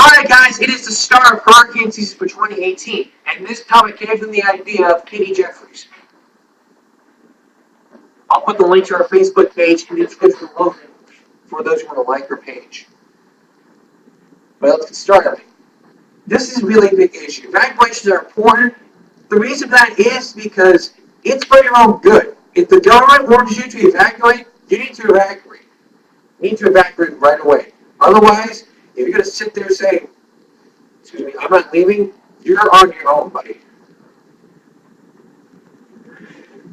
Alright guys, it is the start of hurricane season for 2018, and this topic came from the idea of Katie Jeffries. I'll put the link to our Facebook page in the description below for those who want to like her page. But let's get started. This is really a big issue. Evacuations are important. The reason for that is because it's for your own good. If the government orders you to evacuate, you need to evacuate. You need to evacuate right away. Otherwise, if you're going to sit there saying, excuse me, I'm not leaving, you're on your own, buddy.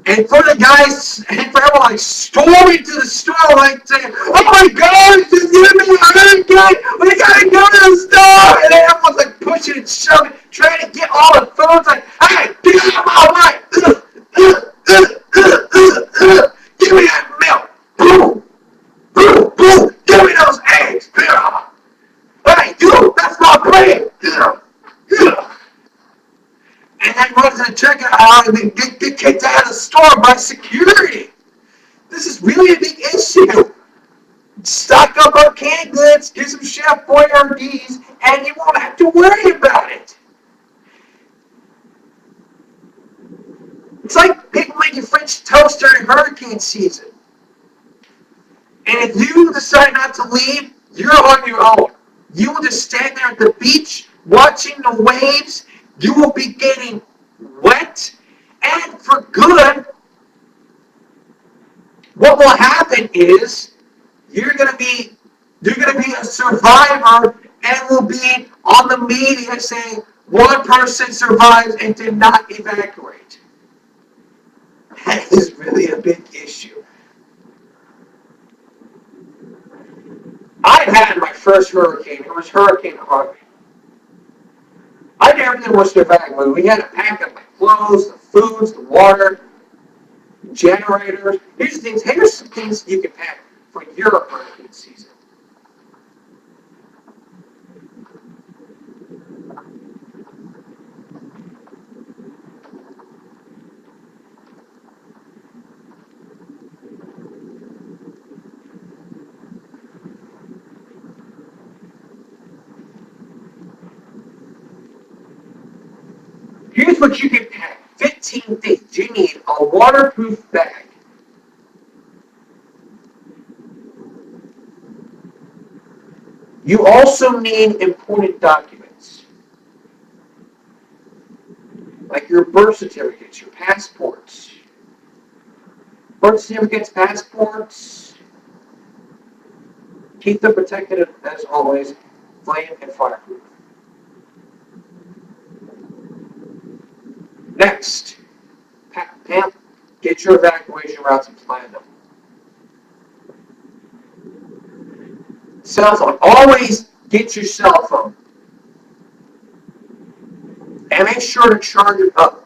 And for the guys, and for everyone like storming to the store, like saying, "Oh my God, just give me a hurricane! We gotta go to the store!" And everyone's like pushing and shoving, trying to get all the food. It's like, "Hey, get out of my way! Give me that milk! Boom, boom, boom! Give me those eggs! Hey, you! That's my plate! And then runs to the checkout aisle and then get kicked out of the store by security. This is really a big issue. Stock up on canned goods, get some Chef Boyardees, and you won't have to worry about it. It's like people making French toast during hurricane season. And if you decide not to leave, you're on your own. You will just stand there at the beach watching the waves. You will be getting wet, and for good, what will happen is you're gonna be a survivor and will be on the media saying one person survived and did not evacuate. That is really a big issue. I've had my first hurricane. It was Hurricane Harvey. I did everything was to evacuate. We had to pack up my clothes, the foods, the water, generators. Here's some things you can pack for your hurricane season. Here's what you can pack. 15 things. You need a waterproof bag. You also need important documents, like your birth certificates, your passports. Birth certificates, passports, keep them protected as always, flame and fireproof. Next, Pam, get your evacuation routes and plan them. Cell phone, always get your cell phone. And make sure to charge it up.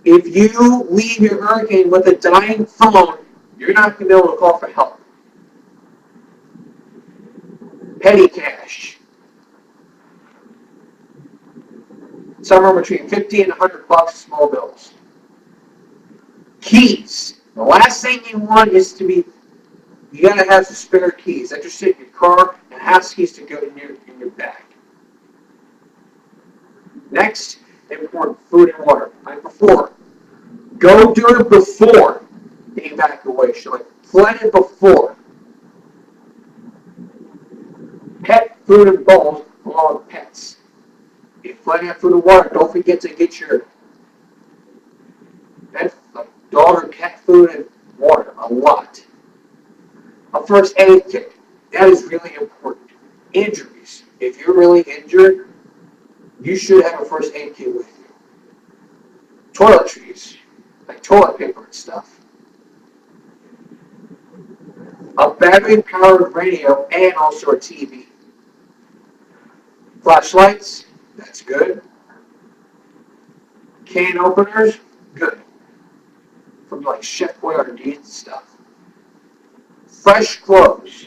If you leave your hurricane with a dying phone, you're not going to be able to call for help. Petty cash. Somewhere between 50 and 100 bucks small bills. Keys. The last thing you want is to be, you got to have some spare keys. That just sit in your car and have keys to go in your bag. Next, important food and water. Like before. Go do it before the evacuation. Like plan it before. Pet food and bowls along with pets. If you plan out food and water, don't forget to get your pet, dog or cat food and water. A lot. A first aid kit. That is really important. Injuries. If you're really injured, you should have a first aid kit with you. Toiletries, like toilet paper and stuff. A battery-powered radio and also a TV. Flashlights, that's good. Can openers, good. From like Chef Boyardee and stuff. Fresh clothes,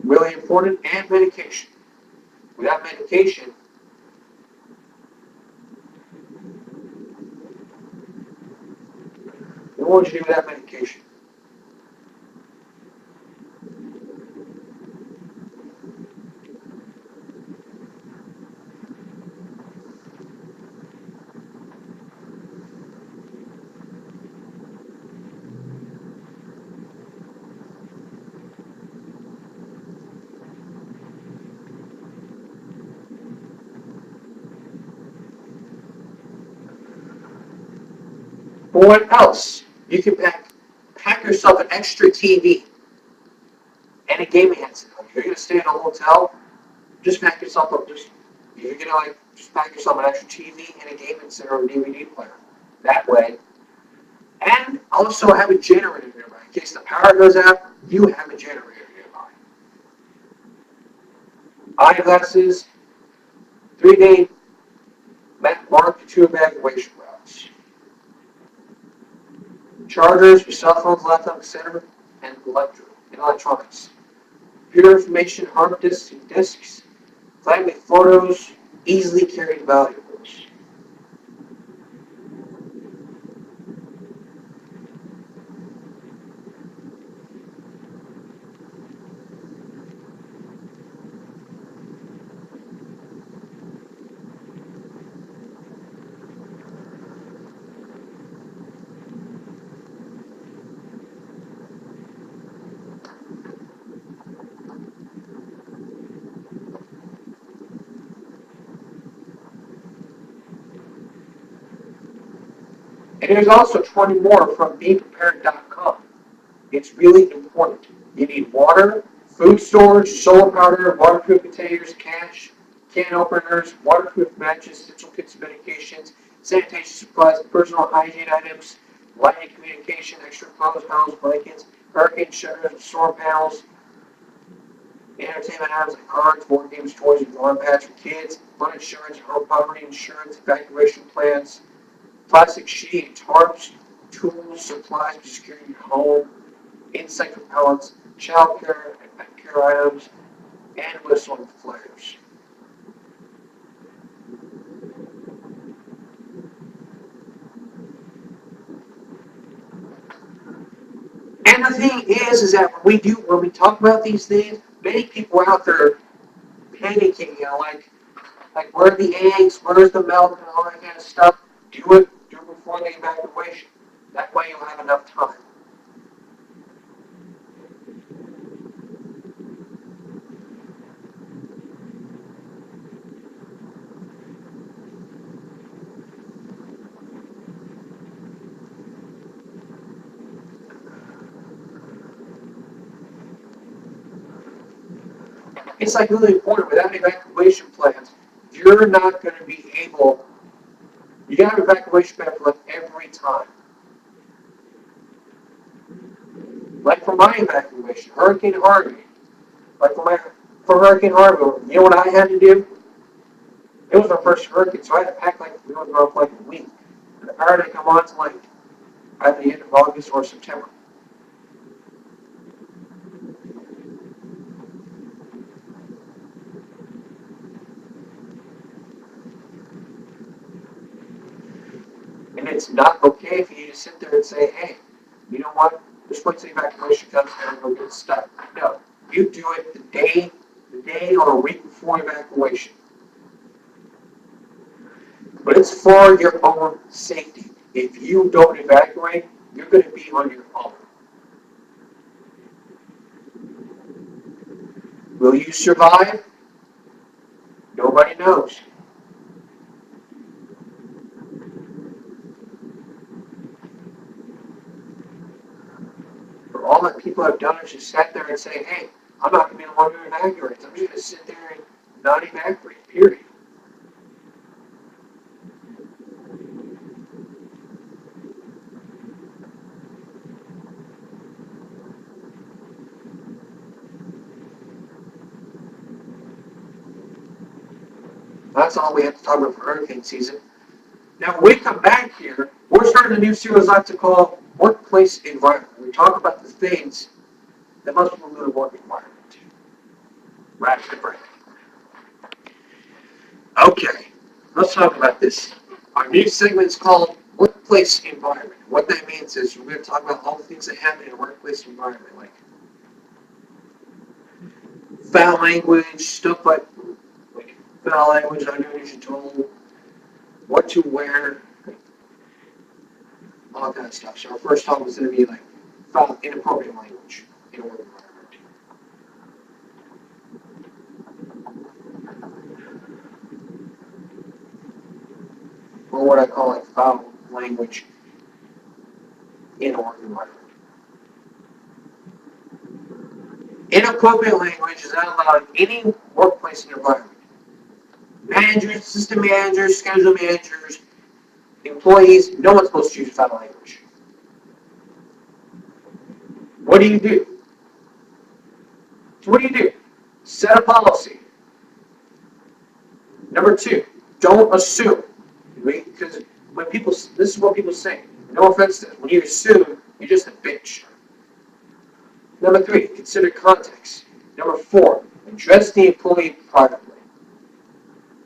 really important, and medication. Without medication, what would you do without medication? For what else? You can pack yourself an extra TV and a gaming headset. If you're going to stay in a hotel, just pack yourself up. You're going to just pack yourself an extra TV and a gaming set or a DVD player. That way. And also have a generator nearby. In case the power goes out, you have a generator nearby. Eyeglasses, 3-day mark to evacuation routes. Chargers for cell phones, laptops, etc., and electronics. Computer information, hard disks, and disks. Family photos, easily carried valuables. And there's also 20 more from BePrepared.com. It's really important. You need water, food storage, solar powder, waterproof containers, cash, can openers, waterproof matches, essential kits of medications, sanitation supplies, personal hygiene items, lighting communication, extra clothes, towels, blankets, hurricane shutters, storm panels, entertainment items like cards, board games, toys, and drawing pads for kids, flood insurance, home poverty insurance, evacuation plans, plastic sheet, tarps, tools, supplies for securing your home, insect repellents, child care and pet care items, and whistling flares. And the thing is that when we talk about these things, many people out there panicking, like where are the eggs, where's the milk, and all that kind of stuff. Do it before the evacuation. That way you'll have enough time. It's like really important. Without evacuation plans, you're not going to be able. You got an evacuation plan for every time. Like for my evacuation, Hurricane Harvey. Like for Hurricane Harvey, you know what I had to do? It was my first hurricane, so I had to pack like we were going for like a week. And the power didn't come on until like at the end of August or September. And it's not okay for you to sit there and say, hey, you know what? Just wait till the evacuation comes and we'll get stuck. No, you do it the day or a week before evacuation. But it's for your own safety. If you don't evacuate, you're going to be on your own. Will you survive? Nobody knows. But all that people have done is just sat there and say, hey, I'm not going to be the one who evacuates. I'm just going to sit there and not evacuate, period. That's all we have to talk about for hurricane season. Now, when we come back here, we're starting a new series I like to call Workplace Environment. We talk about the things that most people do in a work environment. Right after the break. Okay, let's talk about this. Our new segment is called Workplace Environment. What that means is we're going to talk about all the things that happen in a workplace environment, like foul language, stuff like foul language, unusual tone, what to wear, all that kind of stuff. So our first topic is going to be like foul, inappropriate language in a work environment. Or what I call like foul language in a work environment. Inappropriate language is not allowed in any workplace environment. Managers, assistant managers, schedule managers, employees, no one's supposed to use foul language. What do you do? So what do? Set a policy. Number 2, don't assume. Because when people, this is what people say. No offense to this. When you assume, you're just a bitch. Number 3, consider context. Number 4, address the employee privately.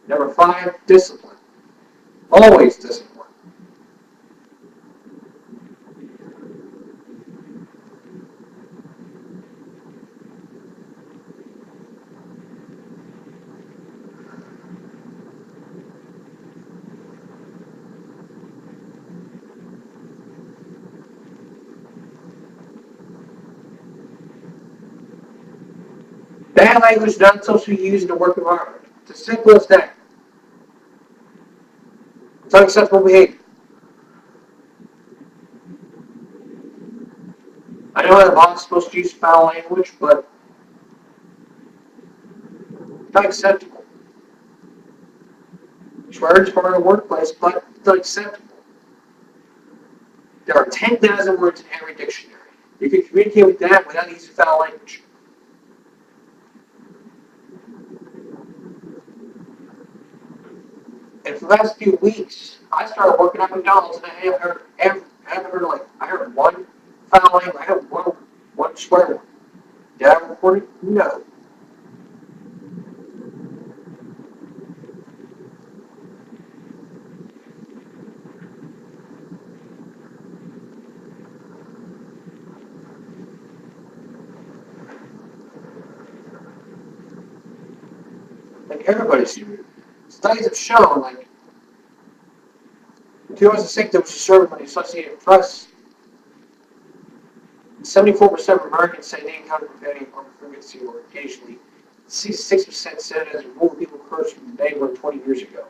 Number 5, discipline. Always discipline. Bad language is not supposed to be used in a work environment. It's as simple as that. It's unacceptable behavior. I know that the boss is supposed to use foul language, but it's not acceptable. Swearing is part of the workplace, but it's unacceptable. There are 10,000 words in every dictionary. You can communicate with that without using foul language. And for the last few weeks, I started working at McDonald's, and I haven't heard I heard one foul language, I heard one swear word. Did I record it? No. Like everybody's human. Studies have shown, like, in 2006, there was a survey by the Associated Press. 74% of Americans say they encounter profanity on frequency or occasionally. 66% said it as a rule people curse from today or 20 years ago.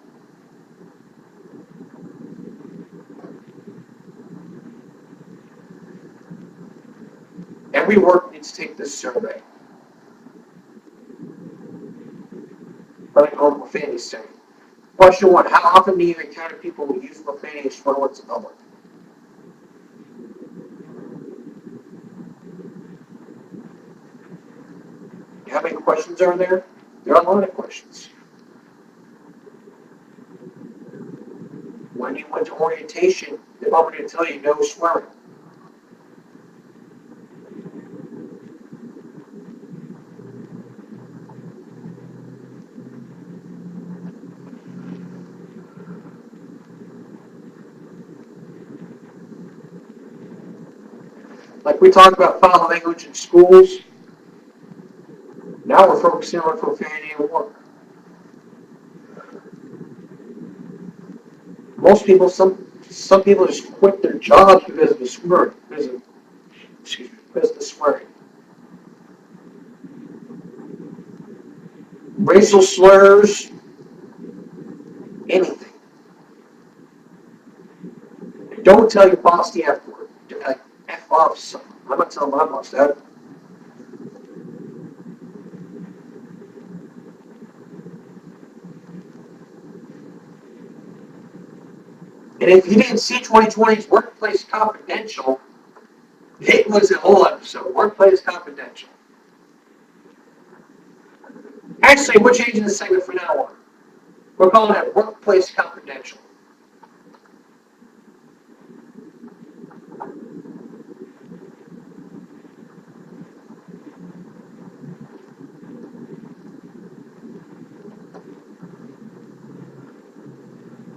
Every work needs to take this survey. Like on profanity setting. Question 1, how often do you encounter people who use profanity and swear words in public? How many questions are there? There are a lot of questions. When you went to orientation, they want me to tell you no swearing. Like we talk about foul language in schools, now we're focusing on profanity at work. Most people, some people just quit their jobs because of the swearing, because of the swearing. Racial slurs, anything. Don't tell your boss the F word. Like, F off something. I'm not telling my boss that. And if you didn't see 2020's Workplace Confidential, it was a whole episode. Workplace Confidential. Actually, we're changing the segment from now on. We're calling it Workplace Confidential.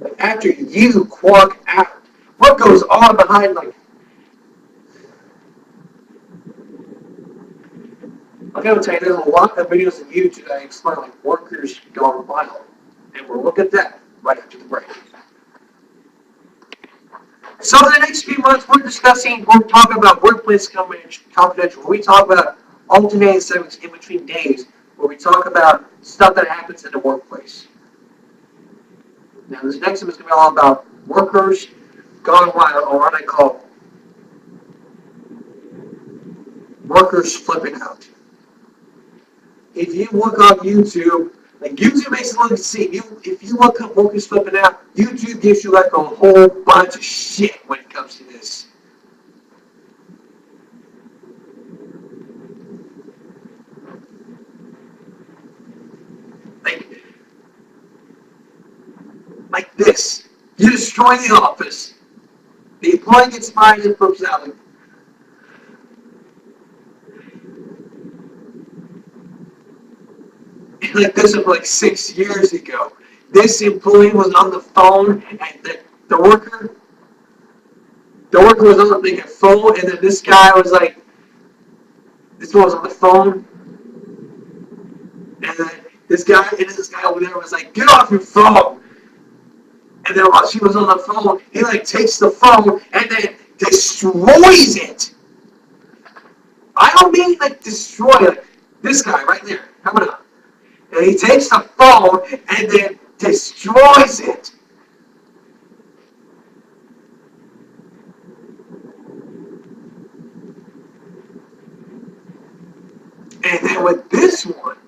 Like after you clock out, what goes on behind, like, I'm going to tell you, there's a lot of videos on YouTube that explain like workers gone wild. And we'll look at that right after the break. So in the next few months, we're talking about Workplace Confidential, where we talk about alternating segments in between days, where we talk about stuff that happens in the workplace. Now, this next one is going to be all about workers gone wild, or what I call workers flipping out. If you look on YouTube, like YouTube makes it look see. If you look up workers flipping out, YouTube gives you like a whole bunch of shit when it comes to this. Like this. You destroy the office. The employee gets fired and flips out. Like this was like 6 years ago. This employee was on the phone and the worker was on the phone, and then this guy was like, this one was on the phone, and then this guy over there was like, get off your phone. And then while she was on the phone, he like takes the phone and then destroys it. I don't mean like destroy it. This guy right there, coming up. And he takes the phone and then destroys it. And then with this one,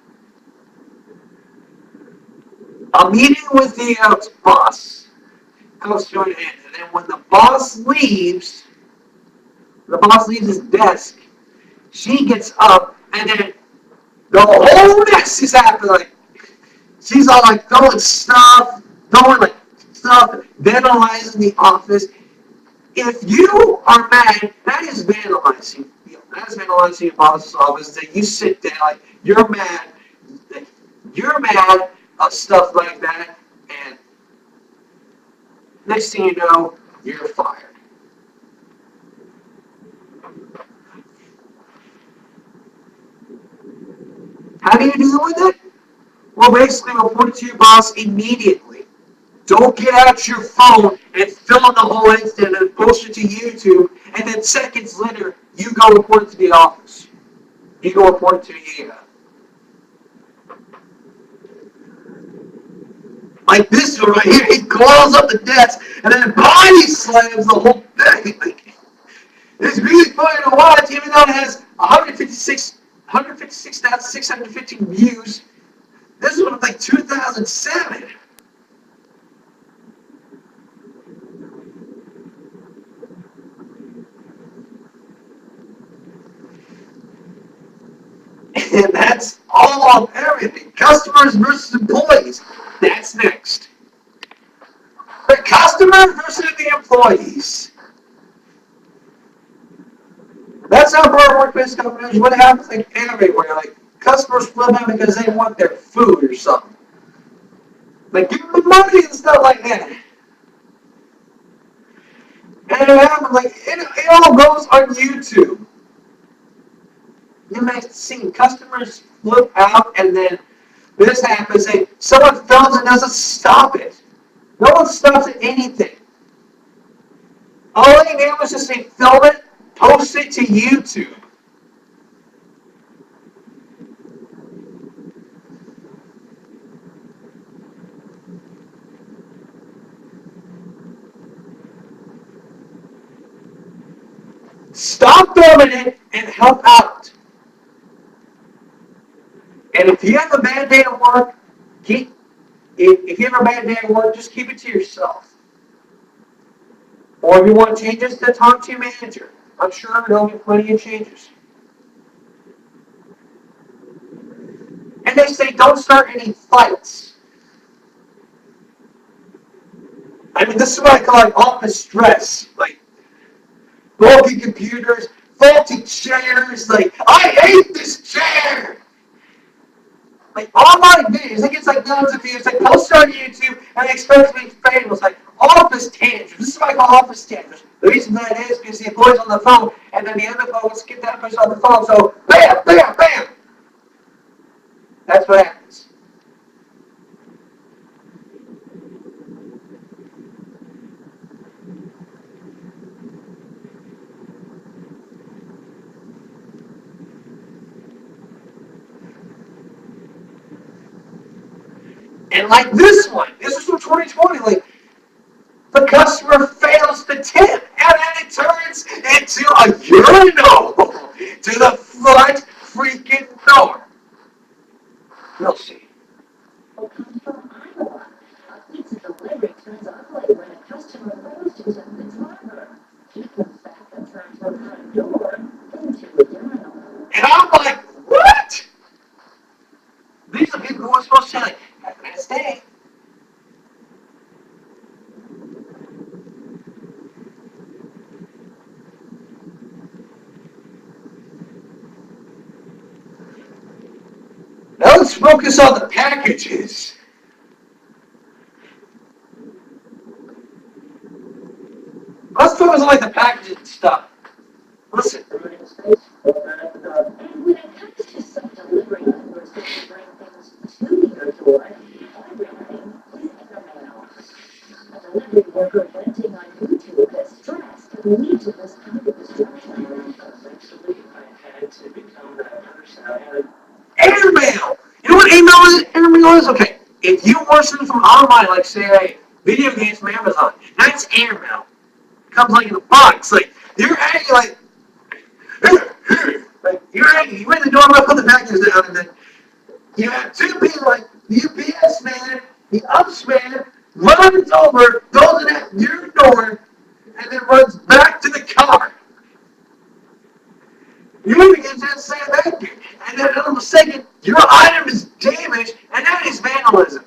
a meeting with the boss comes to an end. And then when the boss leaves his desk, she gets up and then the whole mess is happening. Like, she's all like throwing stuff, vandalizing the office. If you are mad, that is vandalizing. That is vandalizing your boss's office. That you sit there like you're mad. You're mad of stuff like that, and next thing you know, you're fired. How do you deal with it? Well, basically report it to your boss immediately. Don't get out your phone and film the whole incident and post it to YouTube, and then seconds later, you go report it to the office. You go report it to the like this one right here, he claws up the desk and then body slams the whole thing. Like, it's really funny to watch, even though it has 156,615 views. This one was like 2007. And that's all of everything. Customers versus employees. That's next. The customer versus the employees. That's how our workplace companies, what happens like everywhere. Like customers flip out because they want their food or something. Like give them the money and stuff like that. And it happens like it all goes on YouTube. You may have seen customers flip out and then this happens, and someone films and doesn't stop it. No one stops at anything. All they do is just say film it, post it to YouTube. Stop filming it and help out. And if you have a bad day at work, if you have a bad day at work, just keep it to yourself. Or if you want changes, then talk to your manager. I'm sure there'll be plenty of changes. And they say don't start any fights. I mean, this is what I call like office stress. Like, broken computers, faulty chairs. Like, I hate this chair. Like all my videos, it gets like millions of views. Like post on YouTube and they expect to be famous. Like office tantrums. This is what I call office tantrums. The reason that is because the employee's on the phone and then the other phone wants to get that person on the phone. So bam, bam, bam. That's what happens. And like this one, this is from 2020, like the customer fails to tip and then it turns into a urinal to the we'll see. And I'm like, what? These are people who are supposed to say, like, have a nice day. Now let's focus on the packages. Let's focus on like the packages and stuff. Listen. Airmail! You know what email is? Airmail is? Okay. If you order something from online, like say video games from Amazon, that's airmail. It comes like in a box. Like you're acting like you're acting, you ring the doorbell, put the package down, and then you have two people like the UPS man, the UPS man, runs over, goes in at your door, and then runs back to the car. You even get to say thank you. And then all of a second, your item is damaged, and that is vandalism.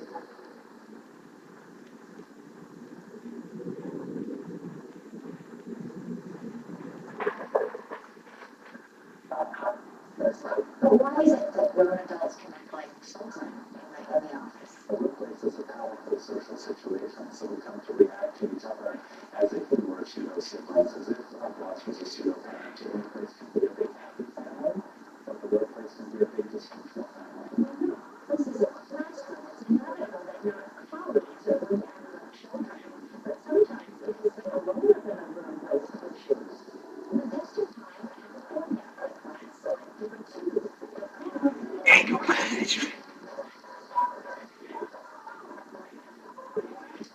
Anger management.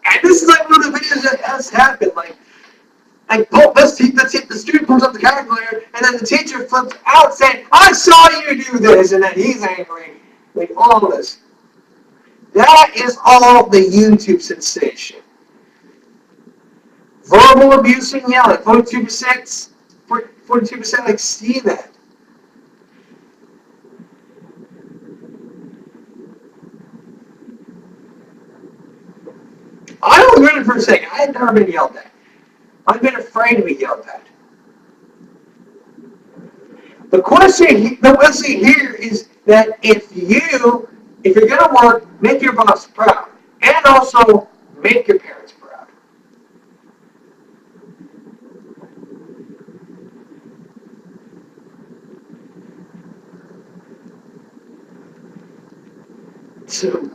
And this is like one of the videos that has happened. Like the student pulls up the calculator, and then the teacher flips out saying, I saw you do this, and then he's angry. Like all of this. That is all the YouTube sensation. Verbal abuse and yelling. 42% like see that. I was waiting for a second. I had never been yelled at. I've been afraid to be yelled at. The question here is that if you're gonna work, make your boss proud, and also make your parents proud. So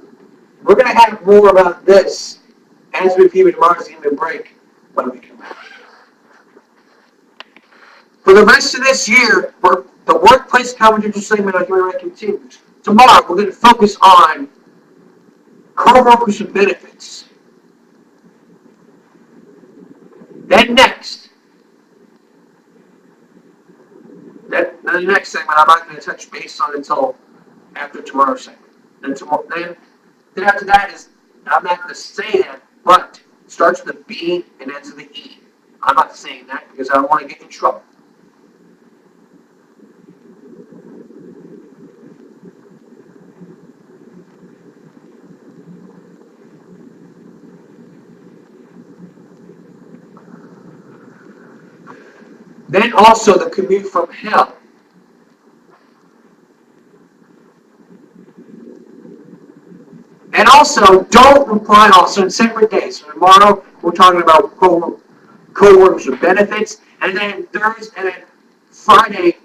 we're gonna have more about this as we keep tomorrow's evening break when we come back. For the rest of this year, the workplace confidential segment on Human Rights continues. Tomorrow, we're going to focus on co-workers and benefits. Then the next segment, I'm not going to touch base on until after tomorrow's segment. Then after that is, I'm not going to say that, but it starts with a B and ends with an E. I'm not saying that because I don't want to get in trouble. Then also the commute from hell. And also, don't reply also in separate days. So tomorrow, we're talking about co-workers with benefits. And then Thursday, and then Friday,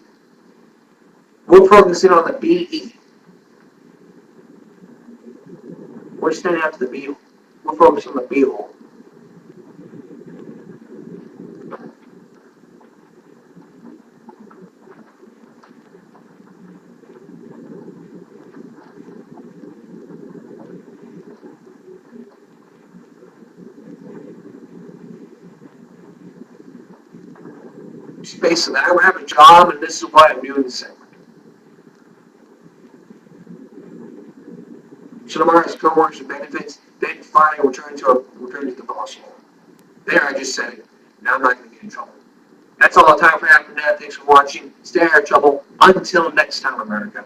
we're focusing on the BE. We're standing up to the B. We're focusing on the B hole. Basically, I don't have a job, and this is why I'm doing this segment. So tomorrow, as coworkers with benefits, then fine, return to the boss law. There, I just said it. Now I'm not going to get in trouble. That's all the time for After That. Thanks for watching. Stay out of trouble. Until next time, America.